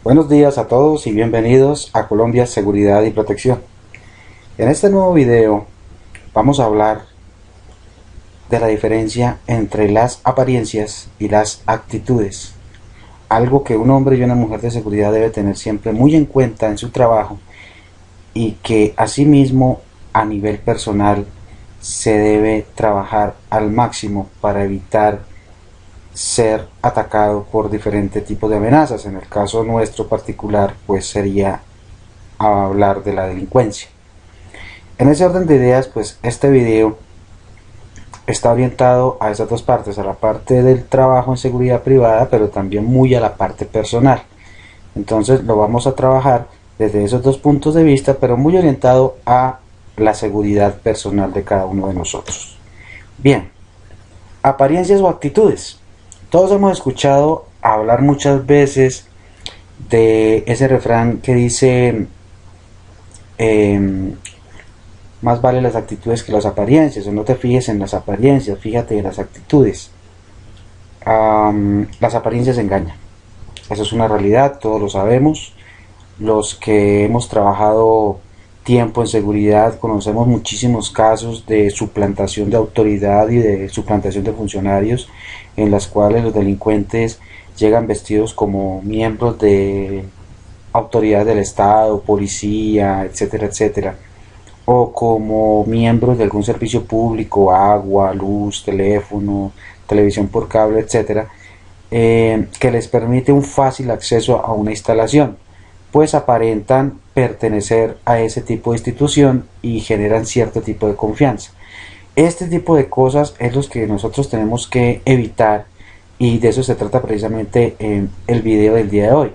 Buenos días a todos y bienvenidos a Colombia Seguridad y Protección. En este nuevo video vamos a hablar de la diferencia entre las apariencias y las actitudes. Algo que un hombre y una mujer de seguridad debe tener siempre muy en cuenta en su trabajo y que asimismo a nivel personal se debe trabajar al máximo para evitar ser atacado por diferentes tipos de amenazas. En el caso nuestro particular, pues sería hablar de la delincuencia. En ese orden de ideas, pues este video está orientado a esas dos partes, a la parte del trabajo en seguridad privada, pero también muy a la parte personal. Entonces lo vamos a trabajar desde esos dos puntos de vista, pero muy orientado a la seguridad personal de cada uno de nosotros. Bien, apariencias o actitudes. Todos hemos escuchado hablar muchas veces de ese refrán que dice más vale las actitudes que las apariencias, o no te fijes en las apariencias, fíjate en las actitudes. Las apariencias engañan, eso es una realidad, todos lo sabemos. Los que hemos trabajado tiempo en seguridad conocemos muchísimos casos de suplantación de autoridad y de suplantación de funcionarios, en las cuales los delincuentes llegan vestidos como miembros de autoridades del Estado, policía, etcétera, etcétera, o como miembros de algún servicio público, agua, luz, teléfono, televisión por cable, etcétera, que les permite un fácil acceso a una instalación, pues aparentan pertenecer a ese tipo de institución y generan cierto tipo de confianza. Este tipo de cosas es los que nosotros tenemos que evitar, y de eso se trata precisamente el video del día de hoy.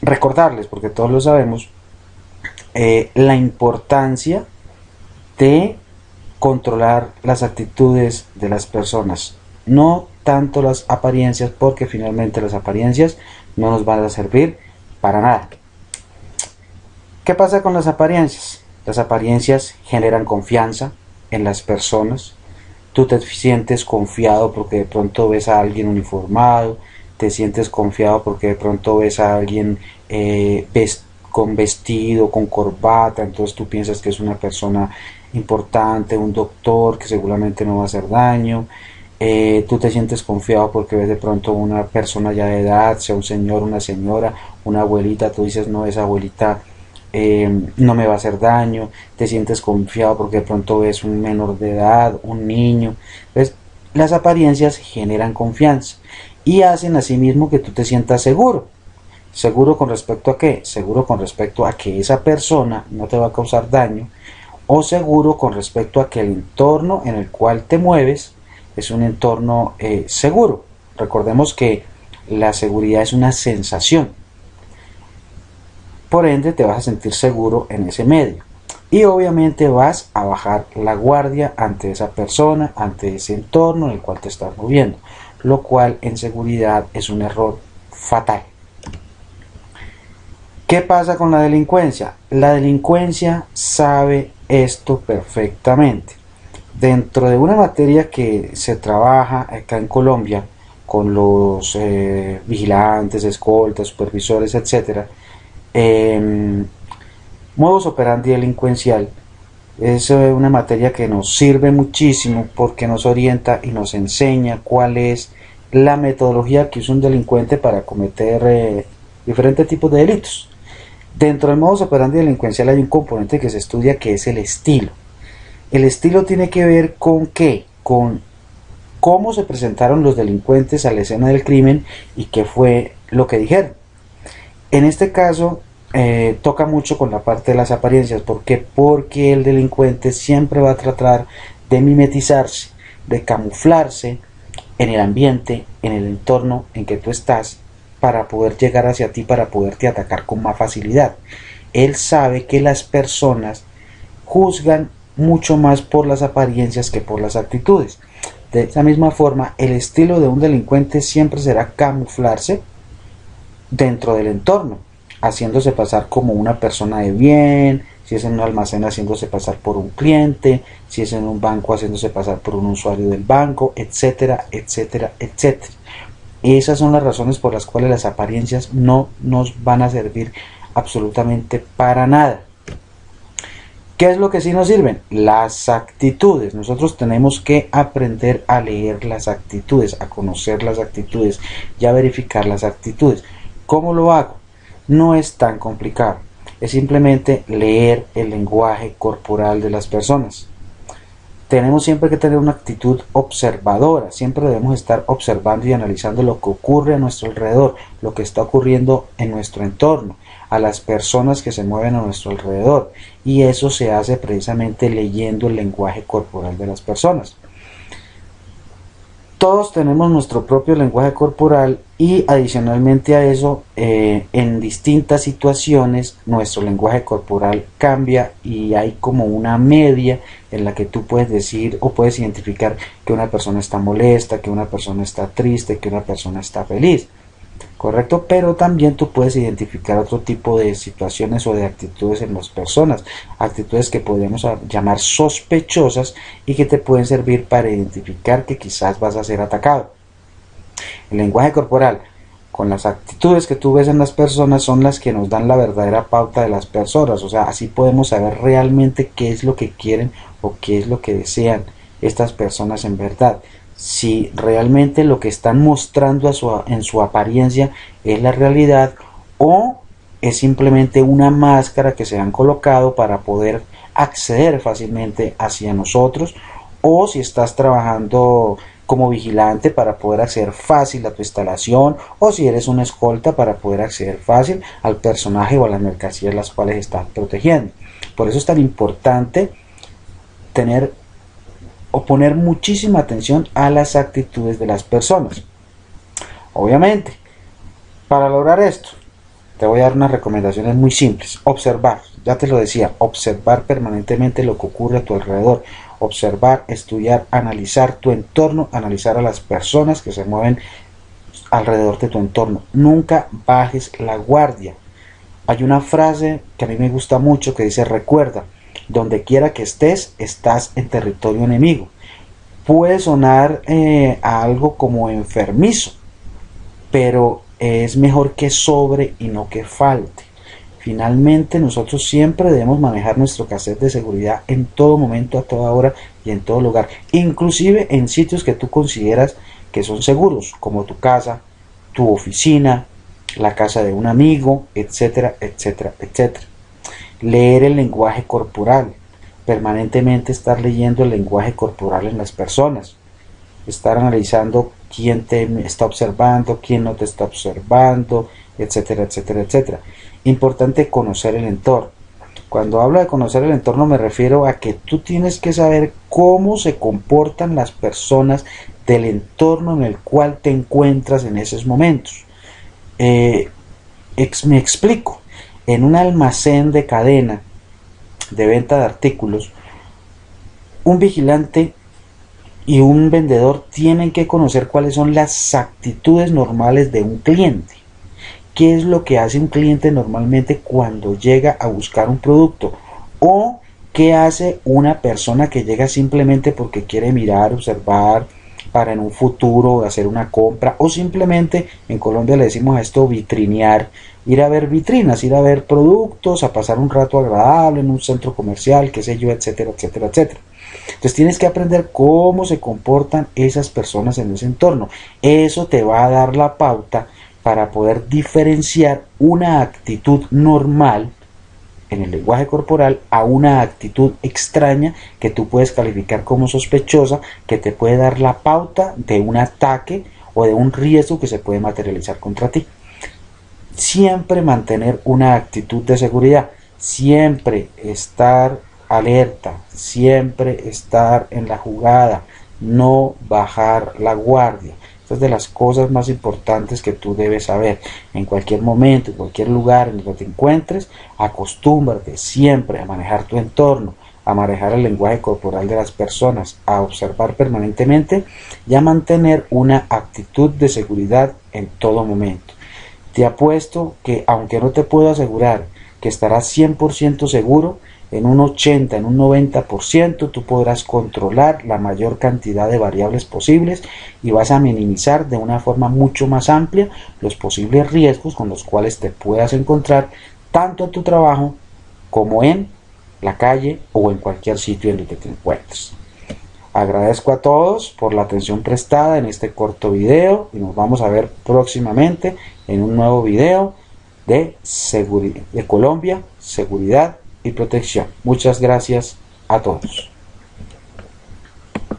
Recordarles, porque todos lo sabemos, la importancia de controlar las actitudes de las personas, no tanto las apariencias, porque finalmente las apariencias no nos van a servir para nada. ¿Qué pasa con las apariencias? Las apariencias generan confianza en las personas. Tú te sientes confiado porque de pronto ves a alguien uniformado, te sientes confiado porque de pronto ves a alguien con vestido, con corbata, entonces tú piensas que es una persona importante, un doctor que seguramente no va a hacer daño. Tú te sientes confiado porque ves de pronto una persona ya de edad, sea un señor, una señora, una abuelita, tú dices, no, esa abuelita no me va a hacer daño. Te sientes confiado porque de pronto ves un menor de edad, un niño. ¿Ves? Las apariencias generan confianza y hacen asimismo que tú te sientas seguro. ¿Seguro con respecto a qué? Seguro con respecto a que esa persona no te va a causar daño, o seguro con respecto a que el entorno en el cual te mueves es un entorno seguro. Recordemos que la seguridad es una sensación. Por ende te vas a sentir seguro en ese medio. Y obviamente vas a bajar la guardia ante esa persona, ante ese entorno en el cual te estás moviendo. Lo cual en seguridad es un error fatal. ¿Qué pasa con la delincuencia? La delincuencia sabe esto perfectamente. Dentro de una materia que se trabaja acá en Colombia con los vigilantes, escoltas, supervisores, etcétera, modus operandi delincuencial es una materia que nos sirve muchísimo porque nos orienta y nos enseña cuál es la metodología que usa un delincuente para cometer diferentes tipos de delitos. Dentro del modus operandi delincuencial hay un componente que se estudia, que es el estilo. El estilo tiene que ver con ¿qué? Con cómo se presentaron los delincuentes a la escena del crimen y qué fue lo que dijeron. En este caso toca mucho con la parte de las apariencias. ¿Por qué? Porque el delincuente siempre va a tratar de mimetizarse, de camuflarse en el ambiente, en el entorno en que tú estás, para poder llegar hacia ti, para poderte atacar con más facilidad. Él sabe que las personas juzgan mucho más por las apariencias que por las actitudes. De esa misma forma, el estilo de un delincuente siempre será camuflarse dentro del entorno, haciéndose pasar como una persona de bien, si es en un almacén haciéndose pasar por un cliente, si es en un banco haciéndose pasar por un usuario del banco, etcétera, etcétera, etcétera. Esas son las razones por las cuales las apariencias no nos van a servir absolutamente para nada. ¿Qué es lo que sí nos sirven? Las actitudes. Nosotros tenemos que aprender a leer las actitudes, a conocer las actitudes y a verificar las actitudes. ¿Cómo lo hago? No es tan complicado. Es simplemente leer el lenguaje corporal de las personas. Tenemos siempre que tener una actitud observadora, siempre debemos estar observando y analizando lo que ocurre a nuestro alrededor, lo que está ocurriendo en nuestro entorno, a las personas que se mueven a nuestro alrededor, y eso se hace precisamente leyendo el lenguaje corporal de las personas. Todos tenemos nuestro propio lenguaje corporal y adicionalmente a eso, en distintas situaciones nuestro lenguaje corporal cambia y hay como una media en la que tú puedes decir o puedes identificar que una persona está molesta, que una persona está triste, que una persona está feliz. ¿Correcto? Pero también tú puedes identificar otro tipo de situaciones o de actitudes en las personas, actitudes que podríamos llamar sospechosas y que te pueden servir para identificar que quizás vas a ser atacado. El lenguaje corporal con las actitudes que tú ves en las personas son las que nos dan la verdadera pauta de las personas, o sea, así podemos saber realmente qué es lo que quieren o qué es lo que desean estas personas en verdad. Si realmente lo que están mostrando en su apariencia es la realidad o es simplemente una máscara que se han colocado para poder acceder fácilmente hacia nosotros, o si estás trabajando como vigilante para poder acceder fácil a tu instalación, o si eres una escolta para poder acceder fácil al personaje o a las mercancías las cuales estás protegiendo. Por eso es tan importante tener o poner muchísima atención a las actitudes de las personas. Obviamente, para lograr esto, te voy a dar unas recomendaciones muy simples. Observar, ya te lo decía, observar permanentemente lo que ocurre a tu alrededor. Observar, estudiar, analizar tu entorno, analizar a las personas que se mueven alrededor de tu entorno. Nunca bajes la guardia. Hay una frase que a mí me gusta mucho que dice: recuerda, donde quiera que estés, estás en territorio enemigo. Puede sonar a algo como enfermizo, pero es mejor que sobre y no que falte. Finalmente, nosotros siempre debemos manejar nuestro cassette de seguridad en todo momento, a toda hora y en todo lugar, inclusive en sitios que tú consideras que son seguros, como tu casa, tu oficina, la casa de un amigo, etcétera, etcétera, etcétera. Leer el lenguaje corporal, permanentemente estar leyendo el lenguaje corporal en las personas, estar analizando quién te está observando, quién no te está observando, etcétera, etcétera, etcétera. Importante conocer el entorno. Cuando hablo de conocer el entorno me refiero a que tú tienes que saber cómo se comportan las personas del entorno en el cual te encuentras en esos momentos. Me explico. En un almacén de cadena de venta de artículos, un vigilante y un vendedor tienen que conocer cuáles son las actitudes normales de un cliente. ¿Qué es lo que hace un cliente normalmente cuando llega a buscar un producto? ¿O qué hace una persona que llega simplemente porque quiere mirar, observar, para en un futuro hacer una compra? O simplemente, en Colombia le decimos a esto vitrinear, ir a ver vitrinas, ir a ver productos, a pasar un rato agradable en un centro comercial, qué sé yo, etcétera, etcétera, etcétera. Entonces tienes que aprender cómo se comportan esas personas en ese entorno. Eso te va a dar la pauta para poder diferenciar una actitud normal en el lenguaje corporal a una actitud extraña que tú puedes calificar como sospechosa, que te puede dar la pauta de un ataque o de un riesgo que se puede materializar contra ti. Siempre mantener una actitud de seguridad, siempre estar alerta, siempre estar en la jugada, no bajar la guardia. Esta es de las cosas más importantes que tú debes saber. En cualquier momento, en cualquier lugar en el que te encuentres, acostúmbrate siempre a manejar tu entorno, a manejar el lenguaje corporal de las personas, a observar permanentemente y a mantener una actitud de seguridad en todo momento. Te apuesto que, aunque no te puedo asegurar que estarás 100% seguro, en un 80, en un 90%, tú podrás controlar la mayor cantidad de variables posibles y vas a minimizar de una forma mucho más amplia los posibles riesgos con los cuales te puedas encontrar tanto en tu trabajo como en la calle o en cualquier sitio en el que te encuentres. Agradezco a todos por la atención prestada en este corto video y nos vamos a ver próximamente en un nuevo video de Colombia, seguridad y protección. Muchas gracias a todos.